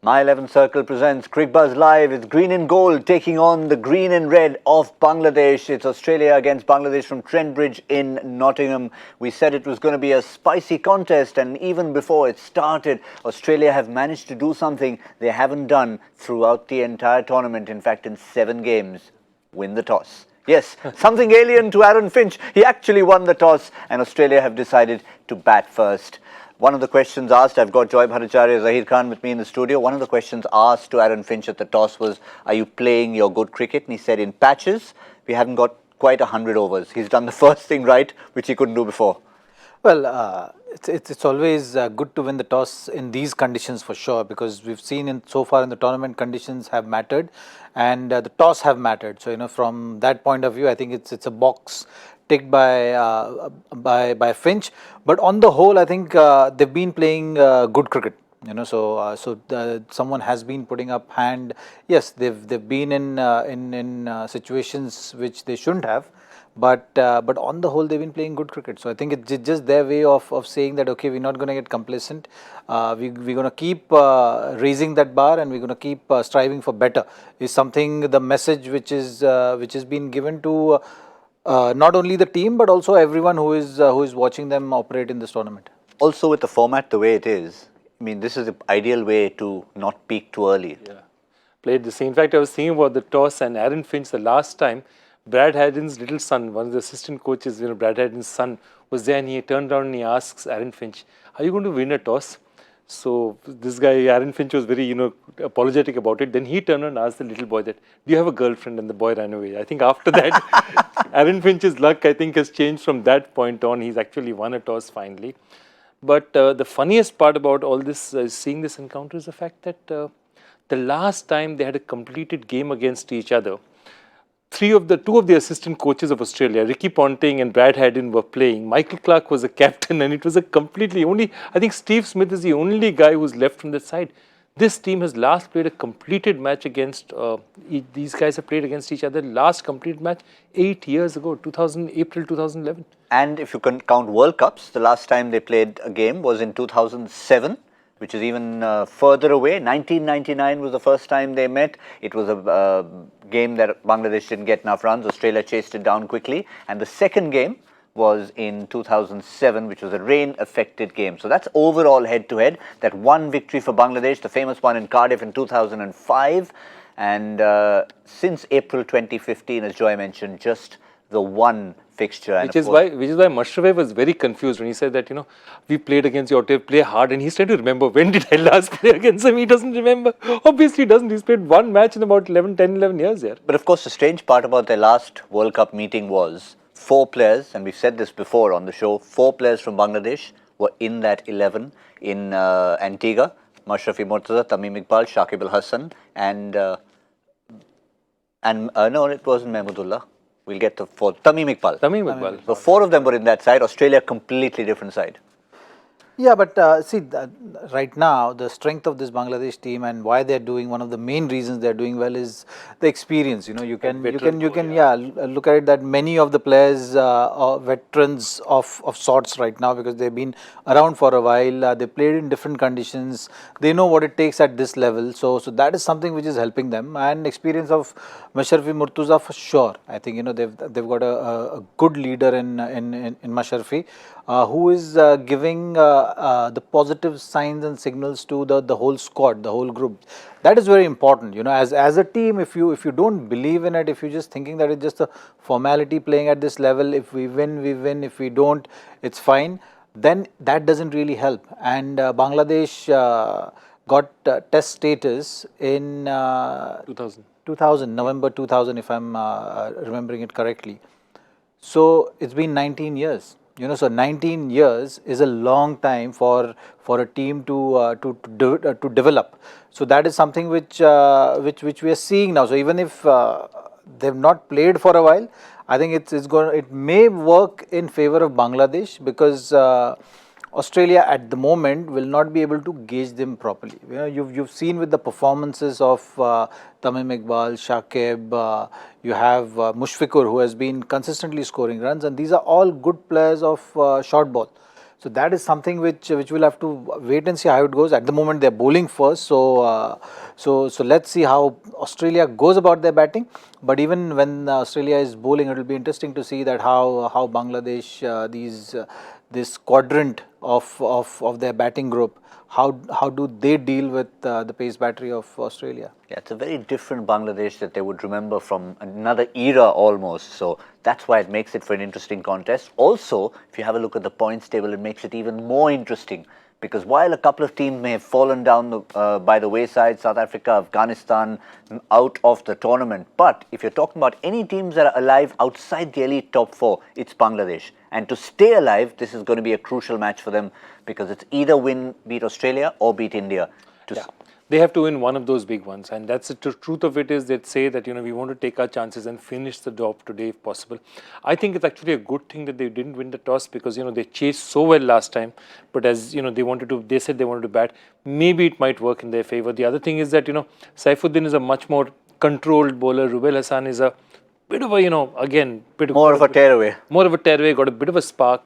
My 11 Circle presents Cricbuzz Live. It's green and gold taking on the green and red of Bangladesh. It's Australia against Bangladesh from Trent Bridge in Nottingham. We said it was going to be a spicy contest, and even before it started, Australia have managed to do something they haven't done throughout the entire tournament. In fact, in 7 games, win the toss. Yes, something alien to Aaron Finch. He actually won the toss, and Australia have decided to bat first. One of the questions asked, I've got Bhattacharjya, Zaheer Khan with me in the studio. One of the questions asked to Aaron Finch at the toss was, are you playing your good cricket? And he said, in patches, we haven't got quite 100 overs. He's done the first thing right, which he couldn't do before. Well, it's always good to win the toss in these conditions for sure, because we've seen so far in the tournament conditions have mattered, and the toss have mattered. So from that point of view, I think it's a box ticked by Finch. But on the whole, I think they've been playing good cricket. Someone has been putting up hand. Yes, they've been in situations which they shouldn't have. But on the whole, they've been playing good cricket. So I think it's just their way of saying that, okay, we're not going to get complacent. We're going to keep raising that bar, and we're going to keep striving for better. Is something, the message which has been given to not only the team but also everyone who is watching them operate in this tournament. Also, with the format the way it is, I mean, this is the ideal way to not peak too early. Yeah, played the same. In fact, I was thinking about the toss and Aaron Finch the last time. Brad Haddin's little son, one of the assistant coaches, Brad Haddin's son was there, and he turned around and he asks Aaron Finch, are you going to win a toss? So this guy, Aaron Finch, was very, apologetic about it. Then he turned around and asked the little boy that, do you have a girlfriend? And the boy ran away. I think after that, Aaron Finch's luck, I think, has changed from that point on. He's actually won a toss finally. But the funniest part about all this, seeing this encounter, is the fact that the last time they had a completed game against each other, two of the assistant coaches of Australia, Ricky Ponting and Brad Haddin, were playing. Michael Clarke was a captain, and it was a completely I think Steve Smith is the only guy who's left from that side. This team has last played a completed match against, these guys have played against each other, last completed match 8 years ago, April 2011. And if you can count World Cups, the last time they played a game was in 2007. Which is even further away. 1999 was the first time they met. It was a game that Bangladesh didn't get enough runs. Australia chased it down quickly. And the second game was in 2007, which was a rain-affected game. So that's overall head-to-head. That one victory for Bangladesh, the famous one in Cardiff in 2005. And since April 2015, as Joy mentioned, just the one fixture. Which is why Mashrafe was very confused when he said that, we played against you, play hard, and he's trying to remember, when did I last play against him? He doesn't remember. Obviously he doesn't. He's played one match in about 10, 11 years here. But of course, the strange part about their last World Cup meeting was 4 players, and we've said this before on the show, 4 players from Bangladesh were in that 11 in Antigua. Mashrafe Mortaza, Tamim Iqbal, Shakib Al Hassan, and no, it wasn't Mahmudullah. We'll get to 4. Tamim Iqbal. So 4 of them were in that side. Australia, completely different side. Yeah, but see, right now, the strength of this Bangladesh team and why they're doing, one of the main reasons they're doing well is the experience. You can look at it that many of the players are veterans of sorts right now, because they've been around for a while. They played in different conditions. They know what it takes at this level. So that is something which is helping them. And experience of Mashrafe Mortaza for sure. I think they've got a good leader in Mashrafe, who is giving the positive signs and signals to the whole squad, the whole group. That is very important. As a team, if you don't believe in it, if you're just thinking that it's just a formality playing at this level, if we win, we win. If we don't, it's fine. Then that doesn't really help. And Bangladesh got test status in 2000, November 2000, if I'm remembering it correctly. So it's been 19 years. So 19 years is a long time for a team to develop. So that is something which we are seeing now. So even if they've not played for a while, I think it may work in favor of Bangladesh, because Australia at the moment will not be able to gauge them properly. You've seen with the performances of Tamim Iqbal, Shakib, you have Mushfiqur, who has been consistently scoring runs, and these are all good players of short ball. So that is something which we'll have to wait and see how it goes. At the moment, they're bowling first, so let's see how Australia goes about their batting. But even when Australia is bowling, it will be interesting to see that how Bangladesh this quadrant of their batting group, how do they deal with the pace battery of Australia? Yeah, it's a very different Bangladesh that they would remember from another era almost. So that's why it makes it for an interesting contest. Also, if you have a look at the points table, it makes it even more interesting. Because while a couple of teams may have fallen down by the wayside, South Africa, Afghanistan, out of the tournament. But if you're talking about any teams that are alive outside the elite top four, it's Bangladesh. And to stay alive, this is going to be a crucial match for them because it's either beat Australia or beat India. They have to win one of those big ones, and that's the truth of it. Is they'd say that we want to take our chances and finish the job today if possible. I think it's actually a good thing that they didn't win the toss because they chased so well last time, but as they said they wanted to bat. Maybe it might work in their favor. The other thing is that Saifuddin is a much more controlled bowler. Rubail Hassan is a bit of a more of a tearaway. More of a tearaway, got a bit of a spark.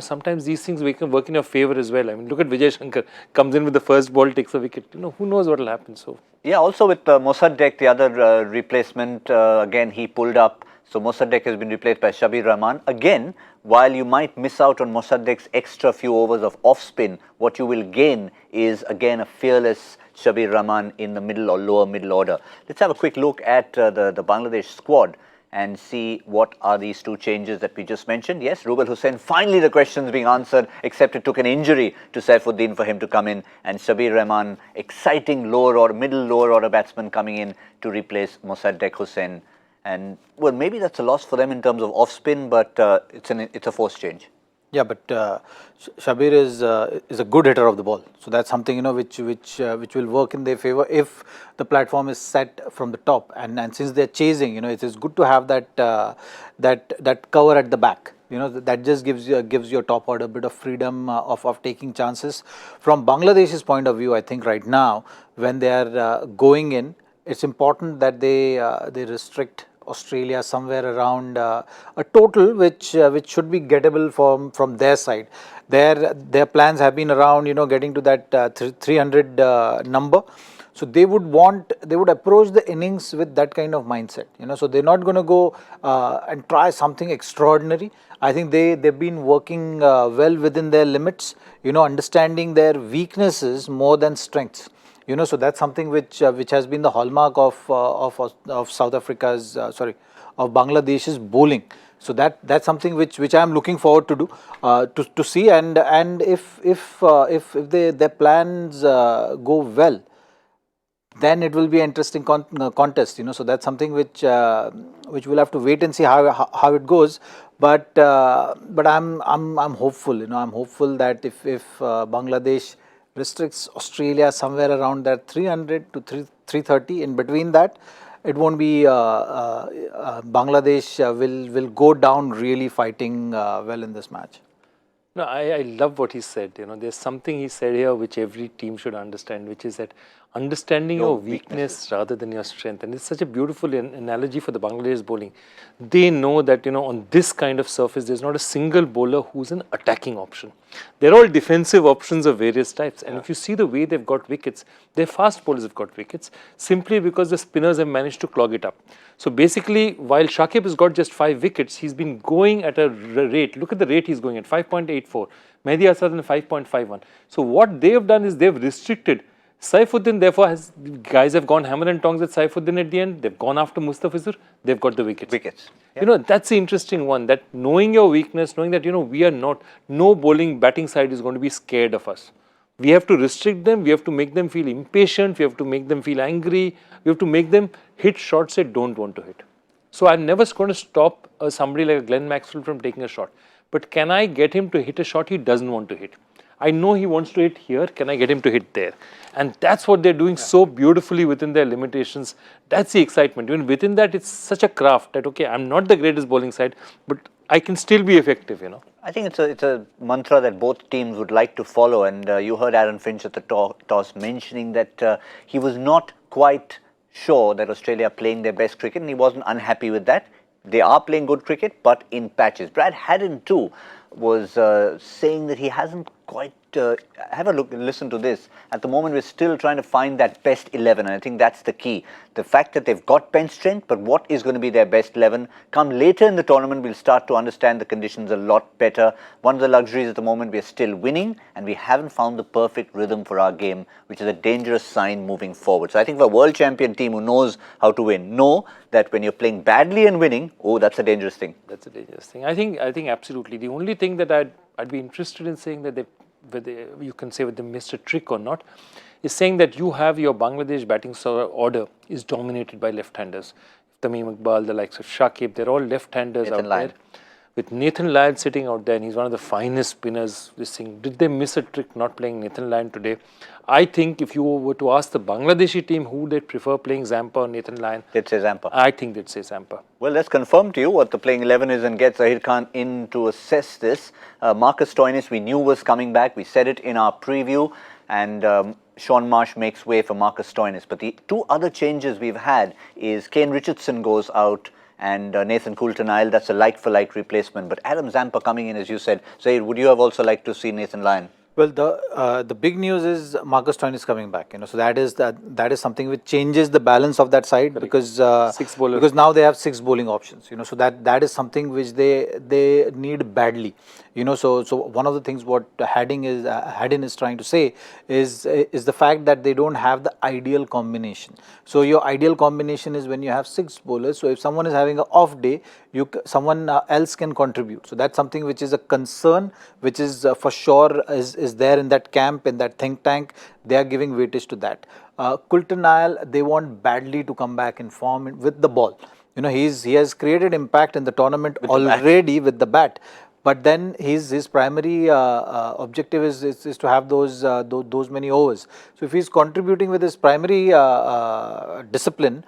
Sometimes these things can work in your favor as well. I mean, look at Vijay Shankar, comes in with the first ball, takes a wicket. Who knows what will happen. So yeah, also with Mossadegh, the other replacement, again he pulled up. So Mossadegh has been replaced by Shabir Rahman. Again, while you might miss out on Mossadegh's extra few overs of off spin, what you will gain is again a fearless Shabir Rahman in the middle or lower middle order. Let's have a quick look at the Bangladesh squad and see what are these two changes that we just mentioned. Yes, Rubail Hussain, finally the questions being answered, except it took an injury to Saifuddin for him to come in, and Shabir Rahman, exciting middle lower order batsman coming in to replace Mossadegh Hussain. And well, maybe that's a loss for them in terms of off spin, but it's a forced change. Yeah, but Shabir is a good hitter of the ball, so that's something which will work in their favor if the platform is set from the top, and since they're chasing, it is good to have that cover at the back. That just gives your top order a bit of freedom of taking chances. From Bangladesh's point of view, I think right now when they are going in, it's important that they restrict Australia somewhere around a total which should be gettable from their side. Their plans have been around getting to that 300 number. So they would approach the innings with that kind of mindset. So they're not going to go and try something extraordinary. I think they've been working well within their limits. Understanding their weaknesses more than strengths. So that's something which has been the hallmark of South Africa's of Bangladesh's bowling. So that's something which I am looking forward to do to see, and if their plans go well, then it will be an interesting contest. So that's something which we'll have to wait and see how it goes. But I'm hopeful. I'm hopeful that if Bangladesh restricts Australia somewhere around that 300 to 330, in between that, it won't be Bangladesh will go down really fighting well in this match. No, I love what he said. There's something he said here which every team should understand, which is that understanding your weakness rather than your strength. And it's such a beautiful analogy for the Bangladesh bowling. They know that, on this kind of surface, there's not a single bowler who's an attacking option. They're all defensive options of various types. And if you see the way they've got wickets, their fast bowlers have got wickets simply because the spinners have managed to clog it up. So basically, while Shakib has got just 5 wickets, he's been going at a rate. Look at the rate he's going at, 5.84. Mehdi Asad and 5.51. So what they have done is they've restricted. Saifuddin, therefore, guys have gone hammer and tongs at Saifuddin at the end. They've gone after Mustafizur. They've got the wickets. Yeah. That's the interesting one. That knowing your weakness, knowing that we are no batting side is going to be scared of us. We have to restrict them. We have to make them feel impatient. We have to make them feel angry. We have to make them hit shots they don't want to hit. So I'm never going to stop somebody like Glenn Maxwell from taking a shot. But can I get him to hit a shot he doesn't want to hit? I know he wants to hit here. Can I get him to hit there? And that's what they're doing so beautifully within their limitations. That's the excitement. Even within that, it's such a craft that, okay, I'm not the greatest bowling side, but I can still be effective, I think it's a mantra that both teams would like to follow. And you heard Aaron Finch at the toss mentioning that he was not quite sure that Australia are playing their best cricket, and he wasn't unhappy with that. They are playing good cricket, but in patches. Brad Haddin too was saying that he hasn't quite, have a look and listen to this. At the moment, we're still trying to find that best 11, and I think that's the key. The fact that they've got bench strength, but what is going to be their best 11? Come later in the tournament, we'll start to understand the conditions a lot better. One of the luxuries at the moment, we're still winning, and we haven't found the perfect rhythm for our game, which is a dangerous sign moving forward. So I think for a world champion team who knows how to win, know that when you're playing badly and winning, oh, that's a dangerous thing. That's a dangerous thing. I think absolutely. The only thing that I'd be interested in saying that whether you can say whether they missed a trick or not, is saying that you have your Bangladesh batting order is dominated by left-handers. Tamim Iqbal, the likes of Shakib, they're all left-handers out there. With Nathan Lyon sitting out there, and he's one of the finest spinners. This thing, did they miss a trick not playing Nathan Lyon today? I think if you were to ask the Bangladeshi team who they'd prefer playing, Zampa or Nathan Lyon, they'd say Zampa. I think they'd say Zampa. Well, let's confirm to you what the playing 11 is and get Zaheer Khan in to assess this. Marcus Stoinis we knew was coming back. We said it in our preview, and Sean Marsh makes way for Marcus Stoinis. But the two other changes we've had is Kane Richardson goes out and Nathan Coulter-Nile. That's a like-for-like replacement. But Adam Zampa coming in, as you said. Zaheer, would you have also liked to see Nathan Lyon? Well, the big news is Marcus Stoinis coming back. So that is something which changes the balance of that side, because now they have 6 bowling options. So that is something which they need badly. So one of the things what Haddin is trying to say is the fact that they don't have the ideal combination. So your ideal combination is when you have 6 bowlers. So if someone is having an off day, someone else can contribute. So that's something which is a concern, which is for sure is there in that camp, in that think tank. They are giving weightage to that. Coulter-Nile, they want badly to come back in form with the ball. He has created impact in the tournament already with the bat. But then his primary objective is to have those many overs. So if he's contributing with his primary discipline,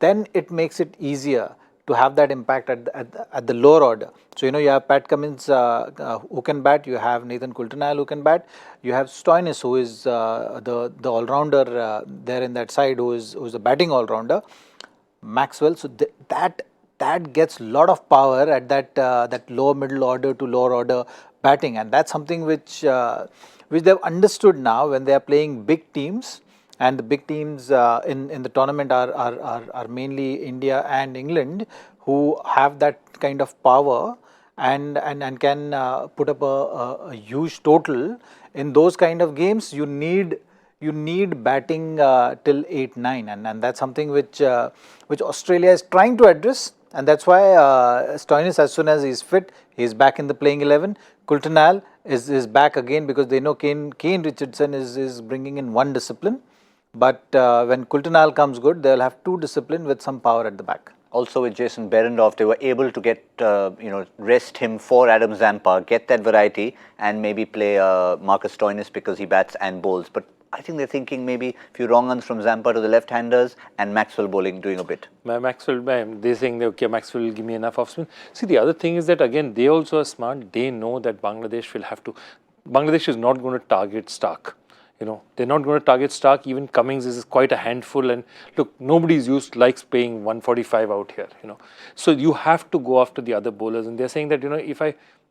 then it makes it easier to have that impact at the lower order. So you have Pat Cummins who can bat, you have Nathan Coulter-Nile who can bat, you have Stoinis who is the all-rounder there in that side, who is a batting all-rounder, Maxwell. So that gets a lot of power at that lower middle order to lower order batting, and that's something which they've understood now when they are playing big teams. And the big teams in the tournament are mainly India and England, who have that kind of power and can put up a huge total. In those kind of games, you need batting till 8-9, and that's something which Australia is trying to address. And that's why Stoinis, as soon as he's fit, he's back in the playing 11. Coulter-Nile is back again, because they know Kane Richardson is bringing in 1 discipline. But when Coulter-Nile comes good, they'll have 2 discipline with some power at the back. Also with Jason Behrendorff, they were able to get, rest him for Adam Zampa, get that variety, and maybe play Marcus Stoinis because he bats and bowls. But I think they're thinking maybe a few wrong runs from Zampa to the left-handers and Maxwell bowling, doing a bit. Maxwell, they're saying, okay, Maxwell will give me enough off spin. See, the other thing is that, again, they also are smart. They know that Bangladesh will have to. Bangladesh is not going to target Stark. They're not going to target Stark. Even Cummings is quite a handful. And look, nobody's likes paying 145 out here, So you have to go after the other bowlers. And they're saying that,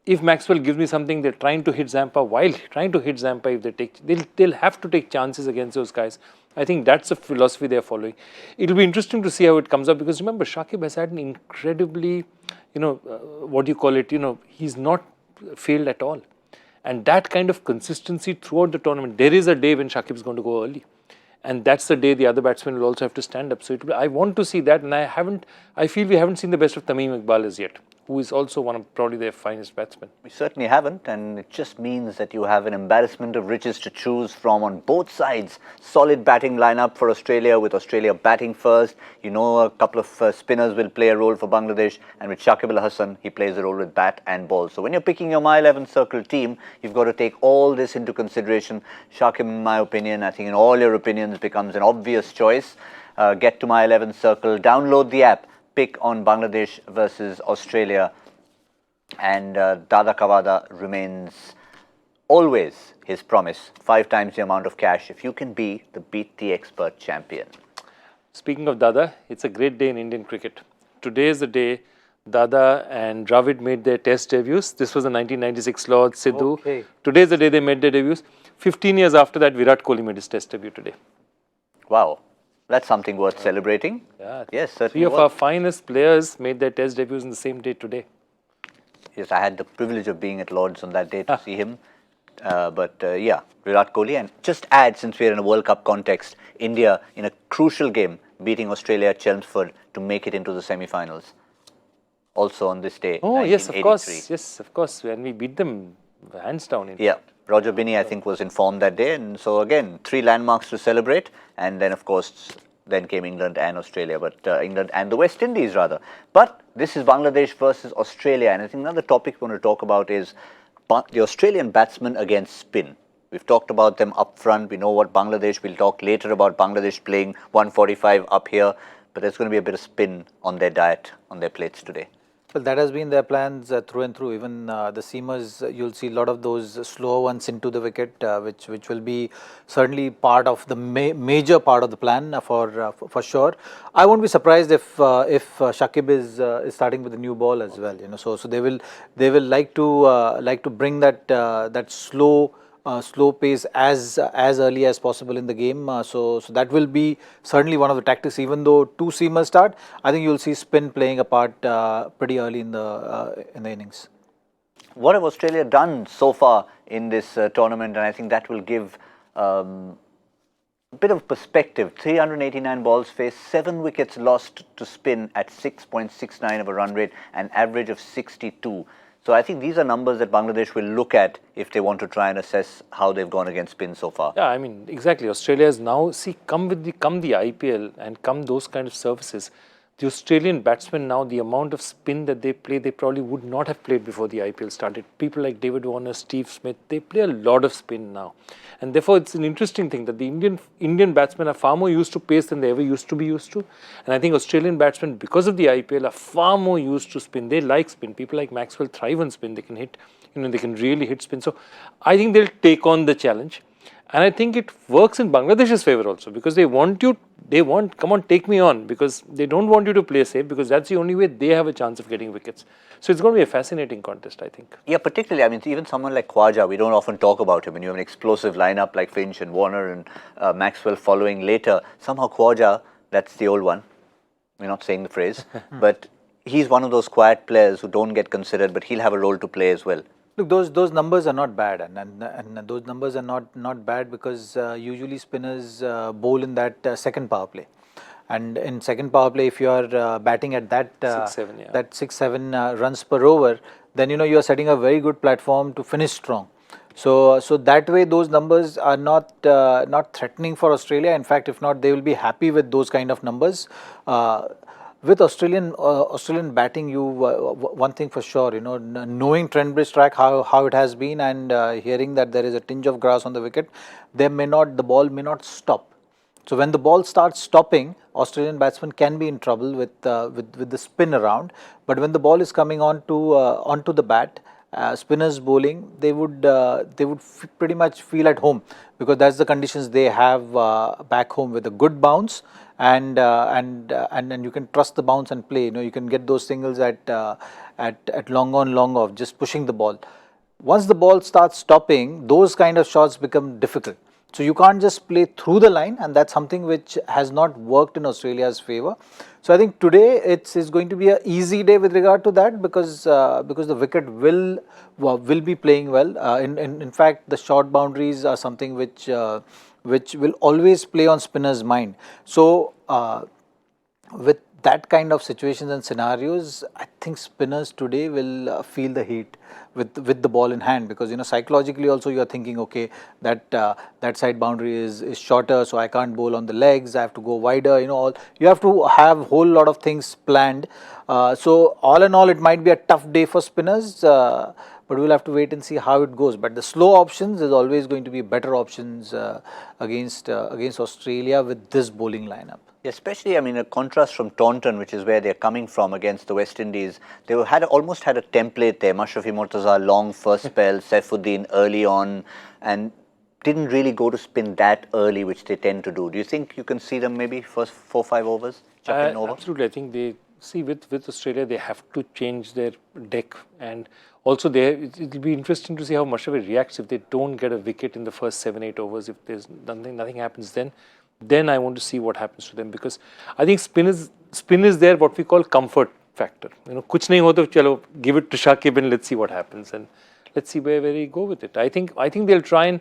if Maxwell gives me something, they're trying to hit Zampa. While trying to hit Zampa, if they'll have to take chances against those guys. I think that's the philosophy they're following. It'll be interesting to see how it comes up, because remember, Shakib has had an incredibly, he's not failed at all. And that kind of consistency throughout the tournament. There is a day when Shakib is going to go early, and that's the day the other batsmen will also have to stand up. So I want to see that, and I feel we haven't seen the best of Tamim Iqbal as yet, who is also one of probably their finest batsmen. We certainly haven't, and it just means that you have an embarrassment of riches to choose from on both sides. Solid batting lineup for Australia, with Australia batting first. A couple of spinners will play a role for Bangladesh, and with Shakib Al Hasan, he plays a role with bat and ball. So when you're picking your My 11 Circle team, you've got to take all this into consideration. Shakib, in my opinion, I think in all your opinions, becomes an obvious choice. Get to My 11 Circle, download the app, pick on Bangladesh versus Australia, and Dada Kawada remains always his promise, 5 times the amount of cash if you can be the Beat the Expert champion. Speaking of Dada, it's a great day in Indian cricket. Today is the day Dada and Dravid made their test debuts. This was the 1996 Lord Sidhu. Okay. Today's the day they made their debuts. 15 years after that, Virat Kohli made his test debut today. Wow, that's something worth celebrating. Yeah. Yes, Three certainly of was. our finest players made their test debuts in the same day today. Yes, I had the privilege of being at Lord's on that day to see him. Yeah, Virat Kohli. And just add, since we're in a World Cup context, India in a crucial game beating Australia at Chelmsford to make it into the semi-finals. Also on this day, Oh, yes, of 1983. course. Yes, of course. And we beat them hands down. Yeah, Roger Binney, I think, was informed that day. And so, again, 3 landmarks to celebrate. And then, of course, then came England and Australia, England and the West Indies, rather. But this is Bangladesh versus Australia. And I think another topic we want to talk about is the Australian batsmen against spin. We've talked about them up front. We know what Bangladesh, we'll talk later about Bangladesh playing 145 up here. But there's going to be a bit of spin on their diet, on their plates today. Well, that has been their plans through and through. Even the seamers, you'll see a lot of those slow ones into the wicket, which will be certainly part of the major part of the plan for sure. I won't be surprised if Shakib is starting with a new ball as well. So they will like to bring that slow pace as early as possible in the game. So that will be certainly one of the tactics. Even though 2 seamers start, I think you'll see spin playing a part pretty early in the innings. What have Australia done so far in this tournament? And I think that will give a bit of perspective. 389 balls faced, 7 wickets lost to spin at 6.69 of a run rate, an average of 62. So I think these are numbers that Bangladesh will look at if they want to try and assess how they've gone against spin so far. Yeah, I mean, exactly. Australia has now, come the IPL and come those kind of services. The Australian batsmen now, the amount of spin that they play, they probably would not have played before the IPL started. People like David Warner, Steve Smith, they play a lot of spin now. And therefore, it's an interesting thing that the Indian batsmen are far more used to pace than they ever used to be used to. And I think Australian batsmen, because of the IPL, are far more used to spin. They like spin. People like Maxwell thrive on spin. They can hit, they can really hit spin. So I think they'll take on the challenge. And I think it works in Bangladesh's favor also, because they want, come on, take me on, because they don't want you to play safe, because that's the only way they have a chance of getting wickets. So it's going to be a fascinating contest, I think. Yeah, particularly, I mean, even someone like Khwaja, we don't often talk about him. When you have an explosive lineup like Finch and Warner and Maxwell following later, somehow Khwaja, that's the old one. We're not saying the phrase, but he's one of those quiet players who don't get considered, but he'll have a role to play as well. Look, those numbers are not bad, and those numbers are not bad because usually spinners bowl in that second power play, and in second power play, if you are batting at that 6-7 runs per over, then you are setting a very good platform to finish strong. So that way, those numbers are not threatening for Australia. In fact, if not, they will be happy with those kind of numbers. With Australian batting, one thing for sure, knowing Trent Bridge track how it has been, and hearing that there is a tinge of grass on the wicket, the ball may not stop. So when the ball starts stopping, Australian batsmen can be in trouble with the spin around. But when the ball is coming onto the bat, spinners bowling, they would pretty much feel at home, because that's the conditions they have back home, with a good bounce. And you can trust the bounce and play. You can get those singles at long on, long off, just pushing the ball. Once the ball starts stopping, those kind of shots become difficult. So you can't just play through the line, and that's something which has not worked in Australia's favor. So I think today it's going to be an easy day with regard to that, because the wicket will be playing well. In fact, the short boundaries are something which will always play on spinners' mind. So with that kind of situations and scenarios, I think spinners today will feel the heat with the ball in hand, because psychologically also you are thinking, okay, that side boundary is shorter, so I can't bowl on the legs, I have to go wider. You have to have a whole lot of things planned. So all in all, it might be a tough day for spinners. But we'll have to wait and see how it goes. But the slow options is always going to be better options against Australia with this bowling lineup. Especially, I mean, a contrast from Taunton, which is where they're coming from, against the West Indies. They almost had a template there. Mashrafi Mortaza, long first spell, Saifuddin early on, and didn't really go to spin that early, which they tend to do. Do you think you can see them maybe first 4-5 overs chucking over? Absolutely. I think see with Australia, they have to change their deck, and also it'll be interesting to see how Mushrave reacts if they don't get a wicket in the first 7-8 overs. If there's nothing happens, then I want to see what happens to them, because I think spin is there, what we call comfort factor. You know, kuch nahi ho to chalo give it to Shakib and let's see what happens, and let's see where they go with it. I think they'll try, and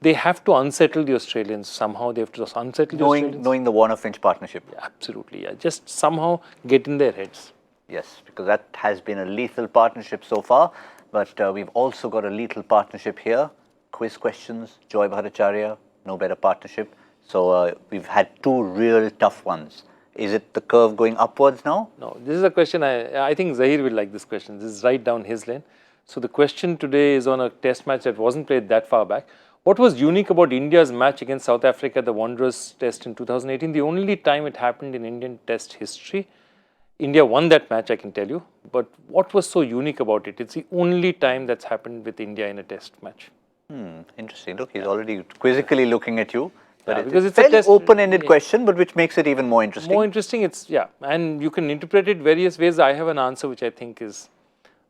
they have to unsettle the Australians somehow. They have to unsettle the Australians. Knowing the Warner-Finch partnership. Yeah, absolutely, yeah. Just somehow get in their heads. Yes, because that has been a lethal partnership so far. But we've also got a lethal partnership here. Quiz questions, Joy Bhattacharya, no better partnership. So we've had two real tough ones. Is it the curve going upwards now? No, this is a question, I think Zaheer will like this question. This is right down his lane. So the question today is on a test match that wasn't played that far back. What was unique about India's match against South Africa, the Wanderers test in 2018? The only time it happened in Indian test history. India won that match, I can tell you. But what was so unique about it? It's the only time that's happened with India in a test match. Interesting. Look, he's already quizzically looking at you. But because it's a open-ended question, but which makes it even more interesting. More interesting, and you can interpret it various ways. I have an answer which I think is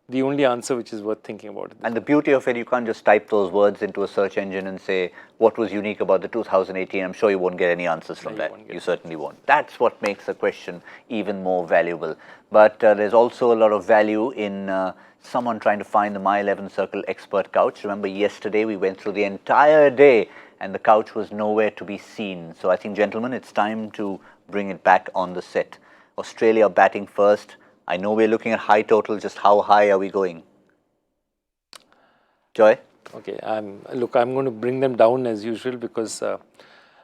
the only answer which is worth thinking about. And the beauty of it, you can't just type those words into a search engine and say, what was unique about the 2018? I'm sure you won't get any answers from that. You certainly won't. That's what makes the question even more valuable. But there's also a lot of value in someone trying to find the My 11 Circle expert couch. Remember, yesterday we went through the entire day and the couch was nowhere to be seen. So I think, gentlemen, it's time to bring it back on the set. Australia batting first. I know we're looking at high total. Just how high are we going? Joy? Okay, I'm going to bring them down as usual, because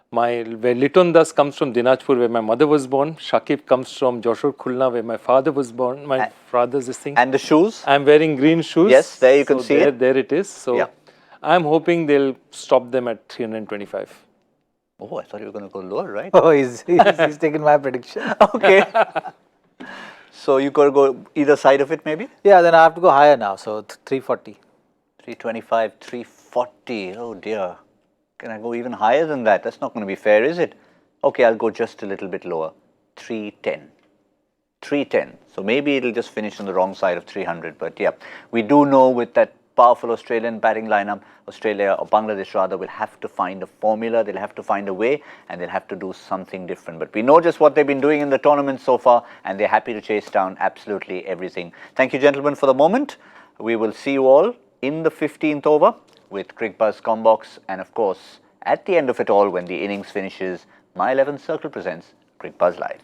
where Liton Das comes from Dinajpur, where my mother was born. Shakib comes from Joshua Khulna, where my father was born. My father's this thing. And the shoes? I'm wearing green shoes. Yes, there you can see it. There it is. So yeah. I'm hoping they'll stop them at 325. Oh, I thought you were going to go lower, right? Oh, he's taken my prediction. Okay. So you got to go either side of it, maybe? Yeah, then I have to go higher now. So 340. 325, 340. Oh dear. Can I go even higher than that? That's not going to be fair, is it? Okay, I'll go just a little bit lower. 310. 310. So maybe it'll just finish on the wrong side of 300. But yeah, we do know with that powerful Australian batting lineup, Australia, or Bangladesh rather, will have to find a formula, they'll have to find a way, and they'll have to do something different. But we know just what they've been doing in the tournament so far, and they're happy to chase down absolutely everything. Thank you, gentlemen, for the moment. We will see you all in the 15th over with Cricbuzz Combox, and of course, at the end of it all, when the innings finishes, My 11 Circle presents Cricbuzz Live.